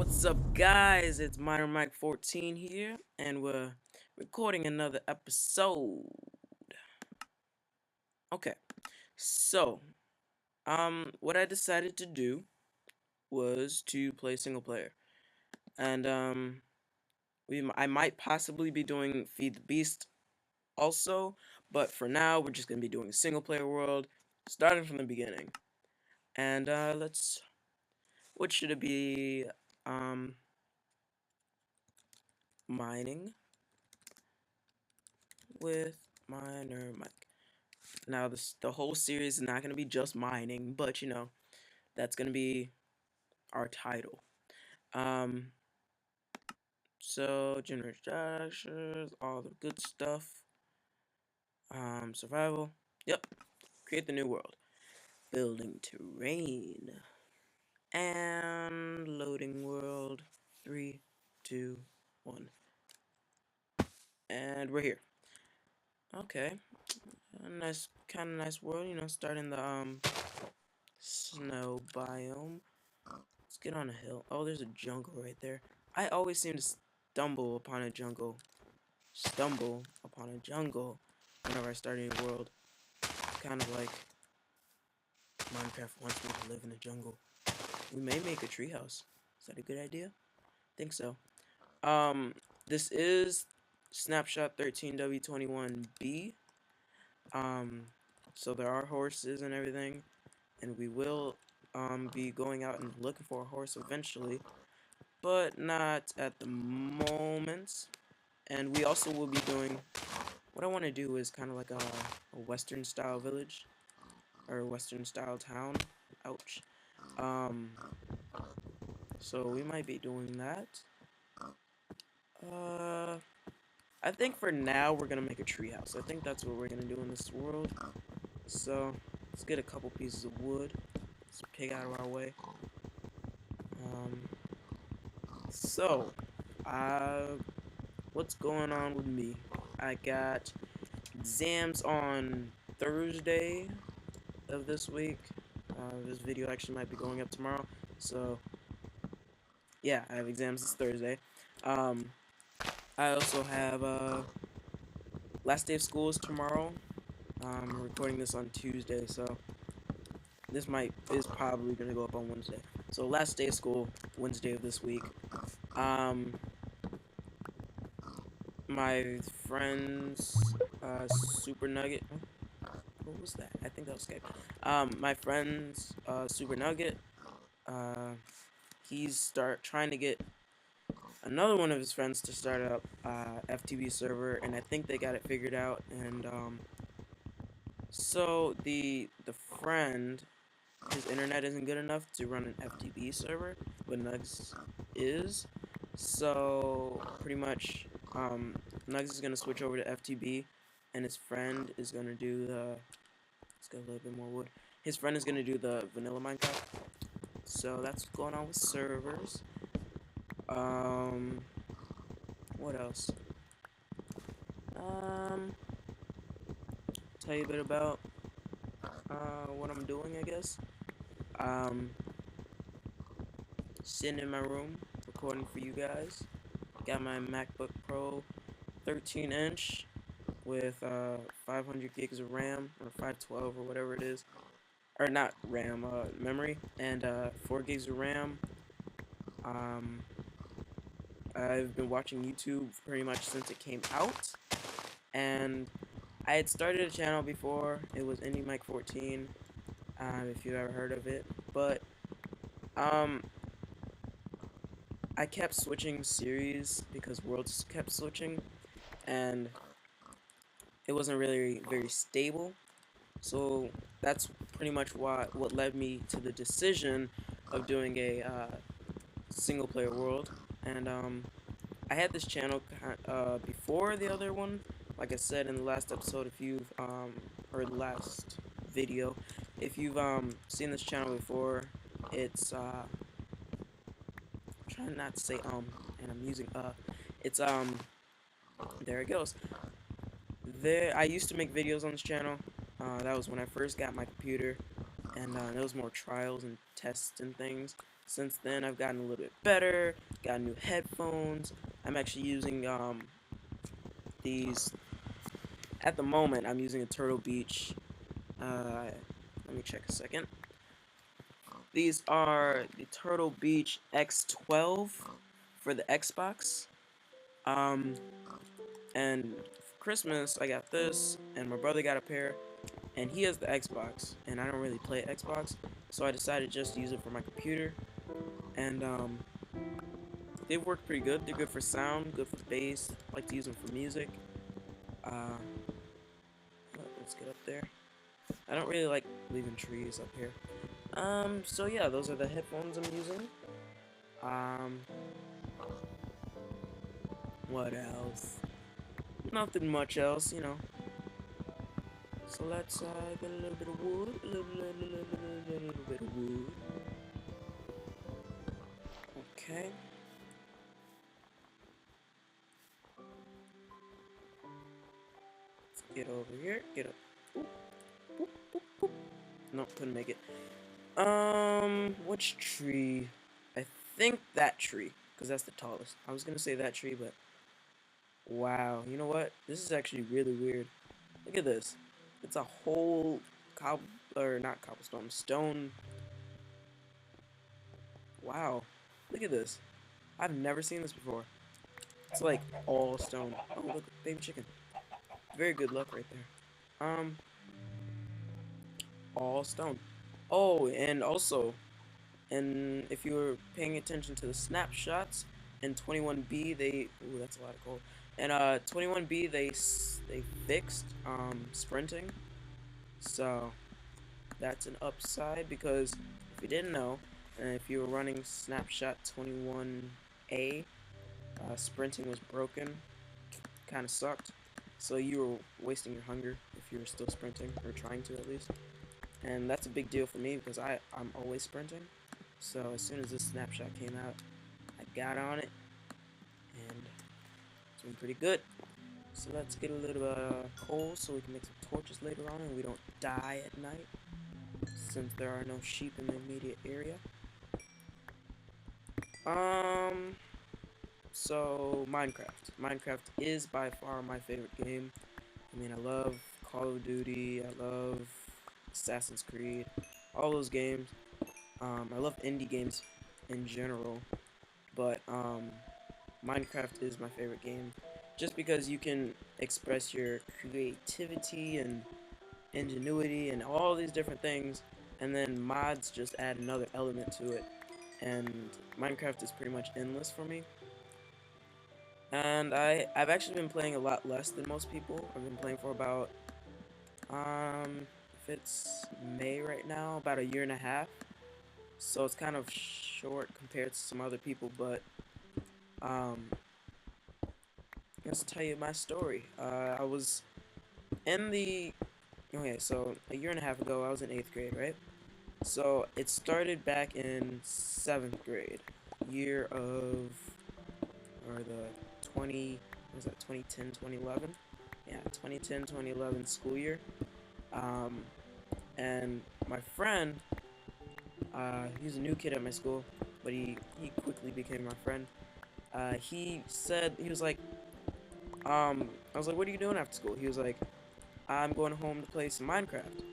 What's up, guys? It's minermike 14 here, and we're recording another episode. Okay, so what I decided to do was to play single player, and I might possibly be doing Feed the Beast also, but for now we're just gonna be doing a single player world, starting from the beginning. And what should it be? Um, Mining with minermike. Now, the whole series is not going to be just mining, but that's going to be our title. Um, so generate structures, all the good stuff. Survival. Yep. Create the new world. Building terrain. And loading world. 3, 2, 1. And we're here. Okay. A nice, kind of nice world, starting the snow biome. Let's get on a hill. Oh, there's a jungle right there. I always seem to stumble upon a jungle. Stumble upon a jungle whenever I start a new world. Kind of like Minecraft wants me to live in a jungle. We may make a treehouse. Is that a good idea? Think so. This is Snapshot 13W21B. Um, so there are horses and everything, and we will be going out and looking for a horse eventually, but not at the moment. And we also will be doing, what I want to do is kind of like a western style village, or a western style town. Ouch. Um, so we might be doing that. I think for now we're gonna make a treehouse. I think that's what we're gonna do in this world. So let's get a couple pieces of wood. Let's pig out of our way. Um, so, uh, what's going on with me? I got exams on Thursday of this week. This video actually might be going up tomorrow. So, yeah, I have exams this Thursday. I also have last day of school is tomorrow. I'm recording this on Tuesday, so this is probably gonna go up on Wednesday. So last day of school, Wednesday of this week. My friend's Super Nugget. What was that? I think that was Skype. My friend's Super Nugget. He's trying to get another one of his friends to start up FTB server, and I think they got it figured out. And so the friend, his internet isn't good enough to run an FTB server, but Nugs is. So pretty much, Nugs is gonna switch over to FTB, and his friend is gonna do the. Let's get a little bit more wood. His friend is gonna do the vanilla Minecraft. So that's what's going on with servers. What else? Tell you a bit about what I'm doing, I guess. Sitting in my room, recording for you guys. Got my MacBook Pro 13-inch with 500 gigs of RAM, or 512, or whatever it is. Or not RAM, memory, and 4 gigs of RAM. I've been watching YouTube pretty much since it came out, and I had started a channel before. It was minermike 14, if you've ever heard of it, but I kept switching series because worlds kept switching, and it wasn't really very stable. So that's pretty much what led me to the decision of doing a single player world. And I had this channel before the other one. Like I said in the last episode, if you've or the last video, if you've seen this channel before, it's trying not to say and I'm using it's there it goes. I used to make videos on this channel. That was when I first got my computer, and it was more trials and tests and things. Since then, I've gotten a little bit better, got new headphones. I'm actually using these. At the moment, I'm using a Turtle Beach. Let me check a second. These are the Turtle Beach X12 for the Xbox. Um, and for Christmas, I got this, and my brother got a pair, and he has the Xbox, and I don't really play Xbox, so I decided just to use it for my computer. And they work pretty good. They're good for sound, good for bass. I like to use them for music. Let's get up there. I don't really like leaving trees up here. So yeah, those are the headphones I'm using. Um, what else? Nothing much else, you know. So let's get a little bit of wood, a little bit of wood. Okay. Let's get over here. Get up. Boop, boop, boop, boop. Nope, couldn't make it. Which tree? I think that tree, because that's the tallest. I was gonna say that tree, but wow, you know what? This is actually really weird. Look at this. It's a whole or not cobblestone, stone. Wow. Look at this. I've never seen this before. It's like all stone. Oh, look, baby chicken. Very good luck right there. All stone. Oh, and also, and if you were paying attention to the snapshots in 21B, ooh, that's a lot of gold. And 21B, they fixed sprinting. So that's an upside, because if you didn't know, and if you were running snapshot 21A, sprinting was broken. Kind of sucked. So you were wasting your hunger if you were still sprinting, or trying to at least. And that's a big deal for me, because I'm always sprinting. So as soon as this snapshot came out, I got on it, and it's been pretty good. So let's get a little coal so we can make some torches later on and we don't die at night, since there are no sheep in the immediate area. So Minecraft. Minecraft is by far my favorite game. I mean, I love Call of Duty, I love Assassin's Creed, all those games. I love indie games in general, but Minecraft is my favorite game, just because you can express your creativity and ingenuity and all these different things, and then mods just add another element to it, and Minecraft is pretty much endless for me. And I've actually been playing a lot less than most people. I've been playing for about, if it's May right now, about a year and a half. So it's kind of short compared to some other people, but, let's tell you my story. I was in the, okay, so a year and a half ago, I was in 8th grade, right? So it started back in 7th grade, year of, or the 20, what was that, 2010, 2011? Yeah, 2010, 2011 school year. And my friend, he's a new kid at my school, but he quickly became my friend. He said, he was like, I was like, what are you doing after school? He was like, I'm going home to play some Minecraft.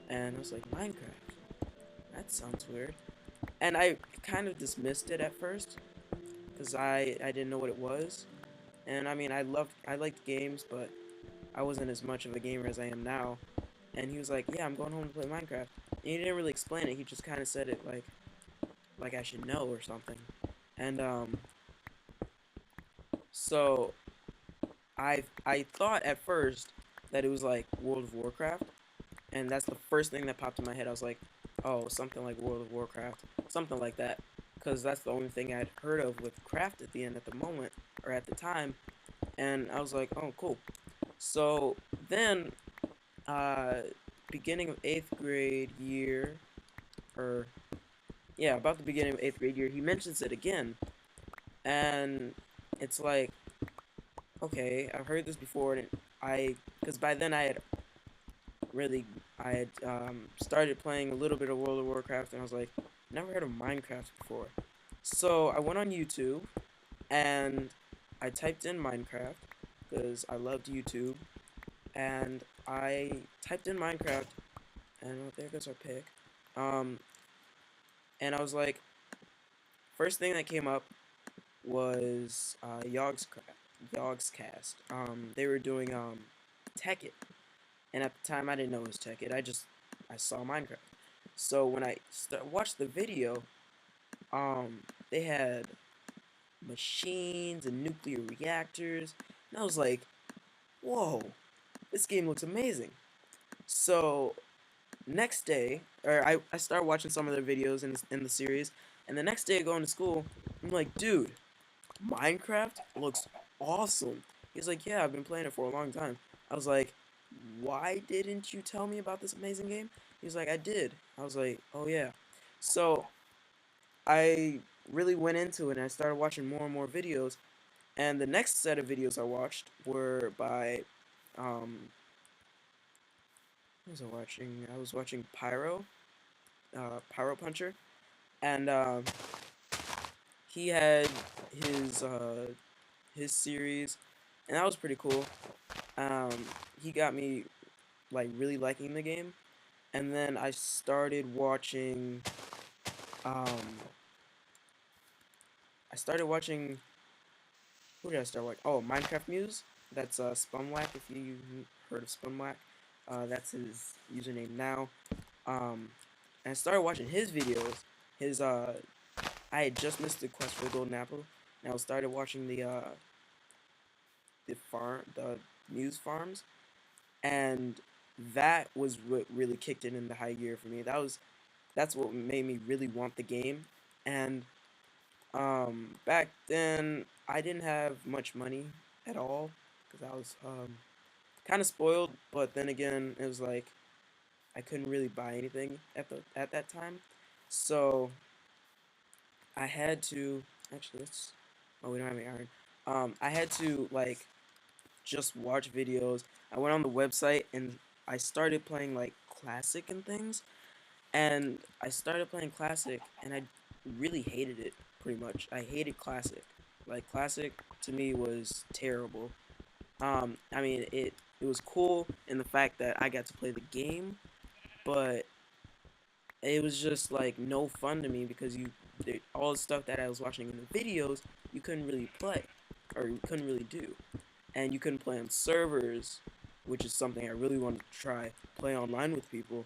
And I was like, Minecraft? That sounds weird. And I kind of dismissed it at first, because I didn't know what it was. And I mean, I liked games, but I wasn't as much of a gamer as I am now. And he was like, yeah, I'm going home to play Minecraft. And he didn't really explain it, he just kind of said it like I should know or something. And so I thought at first that it was like World of Warcraft, and that's the first thing that popped in my head. I was like, oh, something like World of Warcraft, something like that, because that's the only thing I'd heard of with craft at the end at the moment, or at the time. And I was like, oh, cool. So then, beginning of 8th grade year, or yeah, about the beginning of 8th grade year, he mentions it again, and it's like, okay, I've heard this before, and because by then I had started playing a little bit of World of Warcraft, and I was like, never heard of Minecraft before. So I went on YouTube and I typed in Minecraft because I loved YouTube, and I typed in Minecraft, and oh, there goes our pick. Um, and I was like, first thing that came up was Yogg's Cast. They were doing Tekkit, and at the time I didn't know it was Tekkit. I saw Minecraft. So when I watched the video, they had machines and nuclear reactors, and I was like, whoa, this game looks amazing. So next day, or I started watching some of their videos in the series, and the next day going to school, I'm like, dude, Minecraft looks awesome. He's like, yeah, I've been playing it for a long time. I was like, why didn't you tell me about this amazing game? He's like, I did. I was like, oh yeah. So I really went into it and I started watching more and more videos. And the next set of videos I watched were by, what was I watching? I was watching Pyro Puncher, and he had his uh, his series, and that was pretty cool. Um, he got me like really liking the game, and then I started watching. Um, I started watching. Who did I start watching? Oh, Minecraft Muse. That's Spunwhack. If you heard of Spunwhack, that's his username now. And I started watching his videos. His I had just missed the quest for the golden apple, and I started watching the Muse farms, and that was what really kicked it into high gear for me. That's what made me really want the game. And back then I didn't have much money at all because I was kind of spoiled. But then again, it was like I couldn't really buy anything at that time, so I had to actually let's. Oh, we don't have any iron. I had to like just watch videos. I went on the website and I started playing like classic and things. And I started playing classic and I really hated it pretty much. I hated classic. Like classic to me was terrible. I mean it was cool in the fact that I got to play the game, but it was just like no fun to me because all the stuff that I was watching in the videos you couldn't really play or you couldn't really do, and you couldn't play on servers, which is something I really wanted to try, play online with people.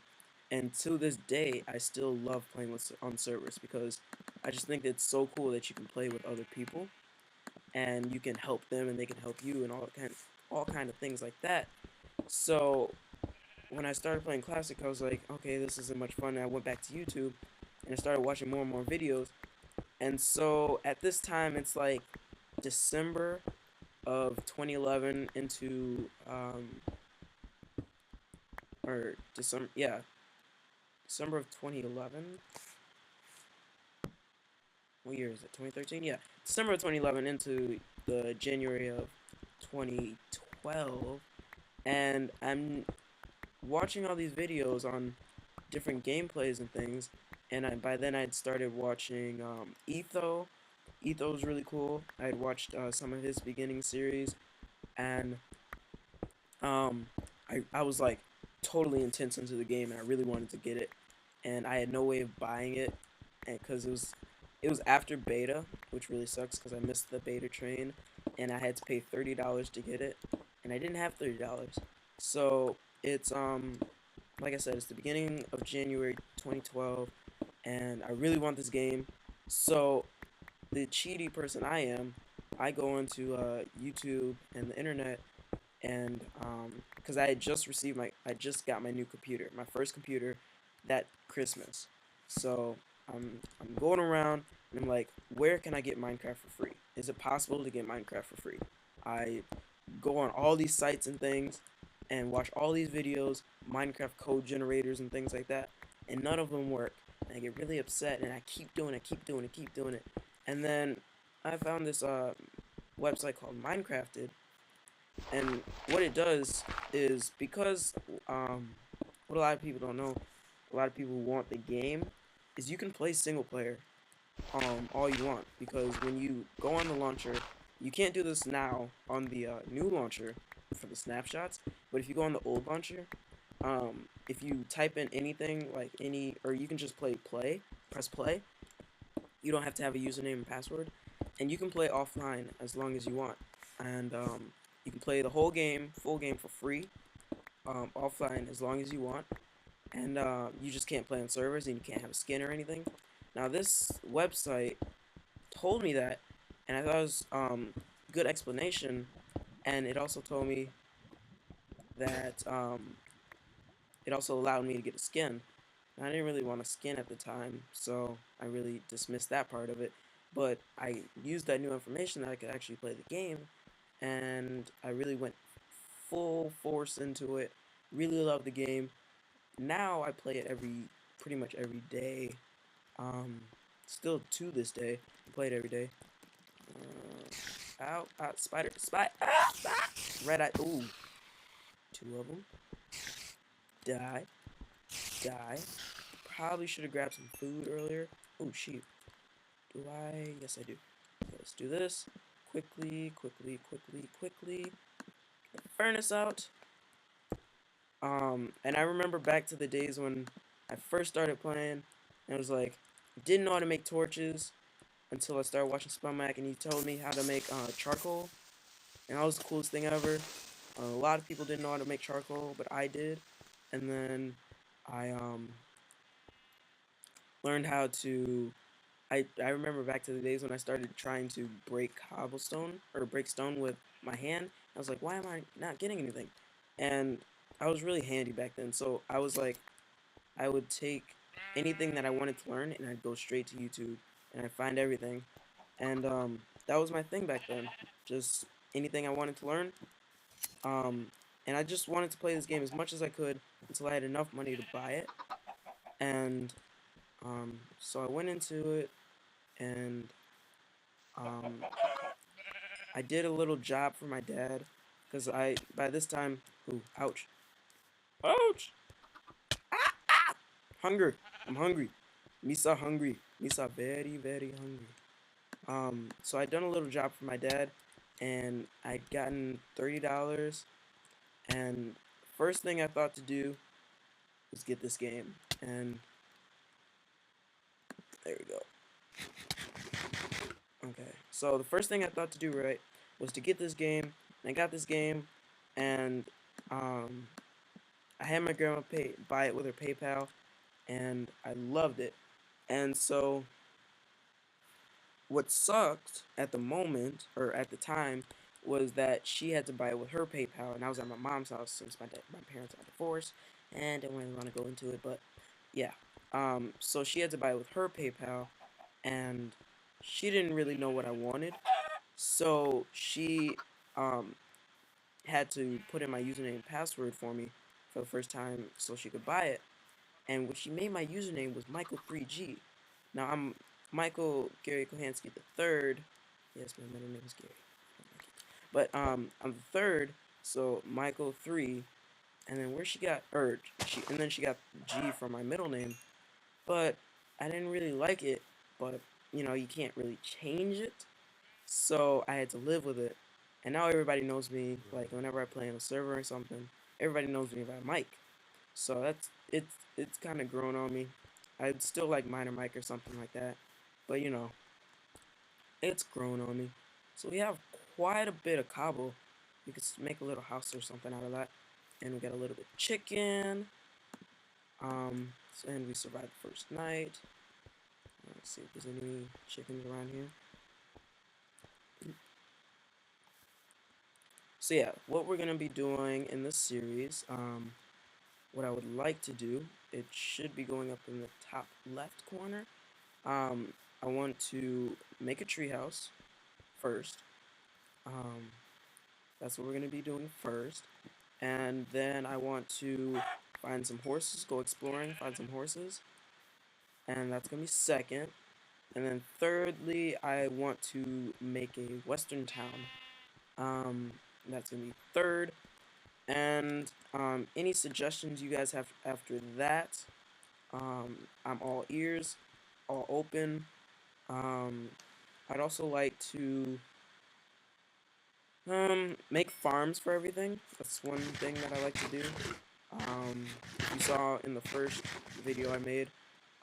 And to this day, I still love playing on servers because I just think it's so cool that you can play with other people and you can help them and they can help you and all kind of things like that. So when I started playing classic, I was like, okay, this isn't much fun. And I went back to YouTube and I started watching more and more videos. And so at this time, it's like December of 2011 into or December, yeah, December of 2011. What year is it? 2013? Yeah, December of 2011 into the January of 2012, and I'm watching all these videos on different gameplays and things, and by then I'd started watching Etho. Etho was really cool. I had watched some of his beginning series, and um, I was like totally intense into the game, and I really wanted to get it, and I had no way of buying it, and because it was after beta, which really sucks because I missed the beta train, and I had to pay $30 to get it, and I didn't have $30, so it's like I said, it's the beginning of January 2012, and I really want this game, so the cheaty person I am, I go into YouTube and the internet and because I just got my new computer, my first computer that Christmas. So I'm going around and I'm like, where can I get Minecraft for free? Is it possible to get Minecraft for free? I go on all these sites and things and watch all these videos, Minecraft code generators and things like that, and none of them work. And I get really upset and I keep doing it, keep doing it, keep doing it. And then I found this website called Minecrafted, and what it does is because what a lot of people don't know, a lot of people want the game, is you can play single player all you want, because when you go on the launcher, you can't do this now on the new launcher for the snapshots, but if you go on the old launcher, if you type in anything like or you can just press play. You don't have to have a username and password, and you can play offline as long as you want, and you can play the whole game, full game for free, offline as long as you want, and you just can't play on servers and you can't have a skin or anything. Now this website told me that, and I thought it was good explanation, and it also told me that it also allowed me to get a skin. I didn't really want a skin at the time, so I really dismissed that part of it. But I used that new information that I could actually play the game, and I really went full force into it. Really loved the game. Now I play it pretty much every day. Um, Still to this day, I play it every day. Spider, red eye. Ooh, two of them. Die, die. Probably should have grabbed some food earlier. Oh, sheep. Do I? Yes, I do. Okay, let's do this. Quickly. Get the furnace out. And I remember back to the days when I first started playing, and it was like, I didn't know how to make torches until I started watching Spelmac, and he told me how to make charcoal, and that was the coolest thing ever. A lot of people didn't know how to make charcoal, but I did, and then I learned how to. I remember back to the days when I started trying to break cobblestone or break stone with my hand. I was like, why am I not getting anything? And I was really handy back then, so I was like, I would take anything that I wanted to learn and I'd go straight to YouTube and I'd find everything. And that was my thing back then. Just anything I wanted to learn. Um, and I just wanted to play this game as much as I could until I had enough money to buy it. And so I went into it, and um, I did a little job for my dad, because by this time, ooh, ouch, ouch, hunger, I'm hungry, Misa hungry, Misa very, very hungry. So I'd done a little job for my dad, and I'd gotten $30, and first thing I thought to do was get this game, and there we go. Okay, so the first thing I thought to do, right, was to get this game, and I got this game, and I had my grandma buy it with her PayPal, and I loved it. And so what sucked at the moment, or at the time, was that she had to buy it with her PayPal, and I was at my mom's house since my parents are divorced, and I don't really want to go into it, but yeah. So she had to buy it with her PayPal, and she didn't really know what I wanted, so she um, had to put in my username and password for me for the first time so she could buy it. And what she made my username was Michael3G. Now I'm Michael Gary Kohansky the third. Yes, my middle name is Gary. But I'm the third, so Michael 3. And then where she got and then she got G from my middle name. But I didn't really like it. But you can't really change it. So I had to live with it. And now everybody knows me. Like whenever I play on a server or something, everybody knows me by Mike. So it's kind of grown on me. I'd still like minermike or something like that, but it's grown on me. So we have quite a bit of cobble. We could make a little house or something out of that, and we got a little bit of chicken. And we survived the first night. Let's see if there's any chickens around here. So yeah, what we're gonna be doing in this series, what I would like to do, it should be going up in the top left corner. I want to make a treehouse first. Um, that's what we're going to be doing first. And then I want to find some horses, go exploring, find some horses. And that's going to be second. And then thirdly, I want to make a western town. That's going to be third. And any suggestions you guys have after that, I'm all ears, all open. Um, I'd also like to make farms for everything. That's one thing that I like to do. If you saw in the first video I made,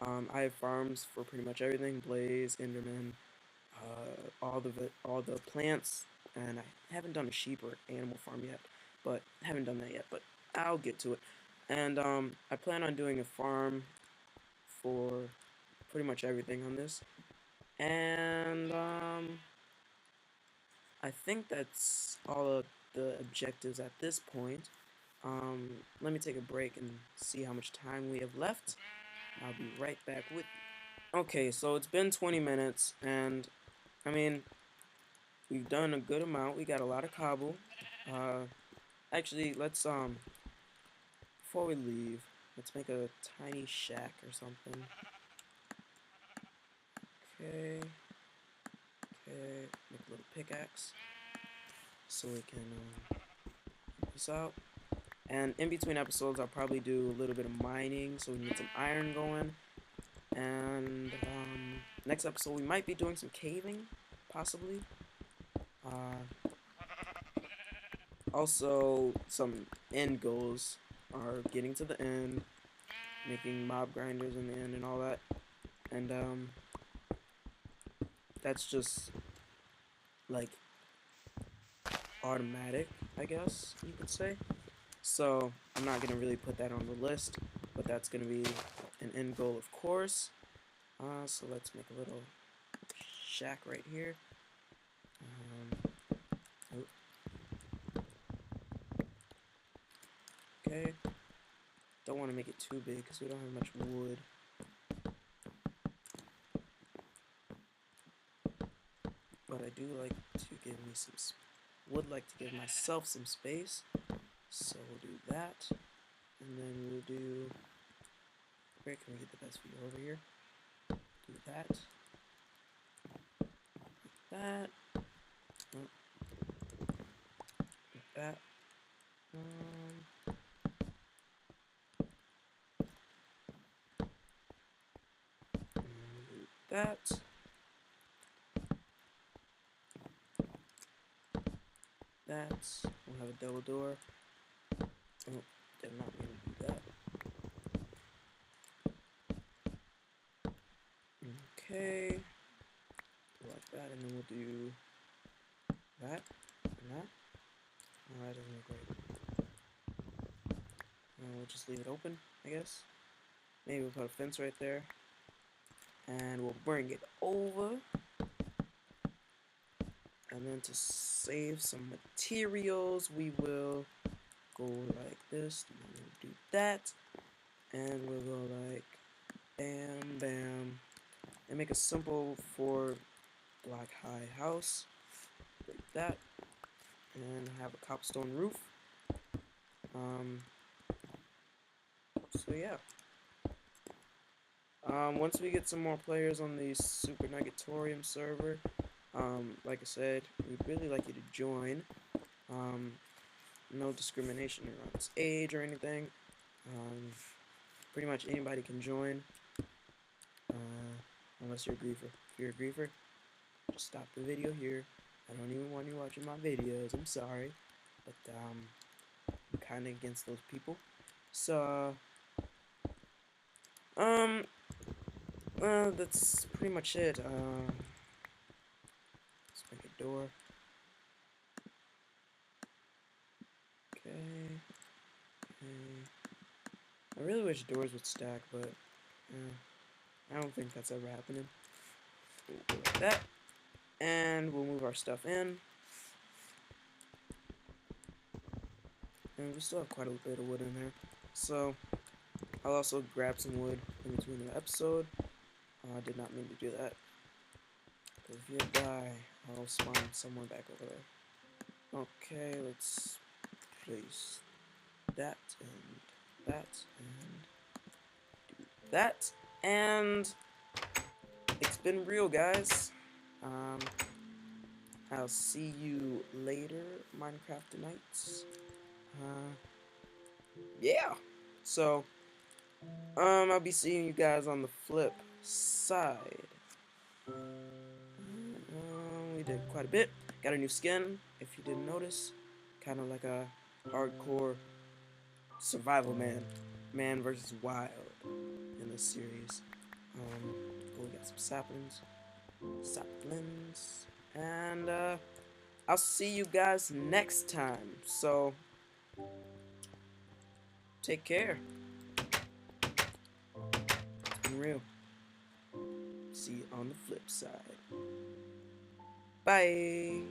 I have farms for pretty much everything: Blaze, Enderman, all the plants, and I haven't done a sheep or animal farm yet, but haven't done that yet. But I'll get to it. And I plan on doing a farm for pretty much everything on this. And I think that's all of the objectives at this point. Let me take a break and see how much time we have left. I'll be right back with you. Okay, so it's been 20 minutes, and I mean, we've done a good amount. We got a lot of cobble. Actually, let's before we leave, let's make a tiny shack or something. Okay, okay, make a little pickaxe so we can help this out. And in between episodes, I'll probably do a little bit of mining so we can get some iron going. And next episode, we might be doing some caving, possibly. Also, some end goals are getting to the end, making mob grinders in the end, and all that. And that's just like automatic, I guess you could say. So I'm not gonna really put that on the list, but that's gonna be an end goal, of course. So let's make a little shack right here. Oh, okay. Don't want to make it too big because we don't have much wood. But I do like to give me some. Would like to give myself some space. So we'll do that, and then we'll do. Where can we get the best view over here? Do that. That. Oh, like that. That. That. We'll have a double door. Oh, did not mean to do that. Okay. Like that, and then we'll do that and that. Oh, that doesn't look right. We'll just leave it open, I guess. Maybe we'll put a fence right there. And we'll bring it over. And then to save some materials, we will go like this. And then we'll do that. And we'll go like bam, bam. And make a simple 4-block high house. Like that. And have a cobblestone roof. So yeah. Once we get some more players on the Super Nugatorium server, like I said, we'd really like you to join. No discrimination around age or anything. Pretty much anybody can join, unless you're a griefer. If you're a griefer, just stop the video here. I don't even want you watching my videos. I'm sorry, but I'm kind of against those people. So, that's pretty much it. Let's make a door. Okay. I really wish doors would stack, but I don't think that's ever happening. We'll go like that, and we'll move our stuff in. And we still have quite a bit of wood in there, so I'll also grab some wood in between the episode. I did not mean to do that. But if you die, I'll spawn somewhere back over there. Okay, let's place that and that and do that. And it's been real, guys. I'll see you later, Minecraft Nights. Yeah. So I'll be seeing you guys on the flip side. We did quite a bit. Got a new skin, if you didn't notice. Kind of like a hardcore survival man versus wild in this series. We got some saplings, and I'll see you guys next time. So take care. It's been real. See you on the flip side. Bye.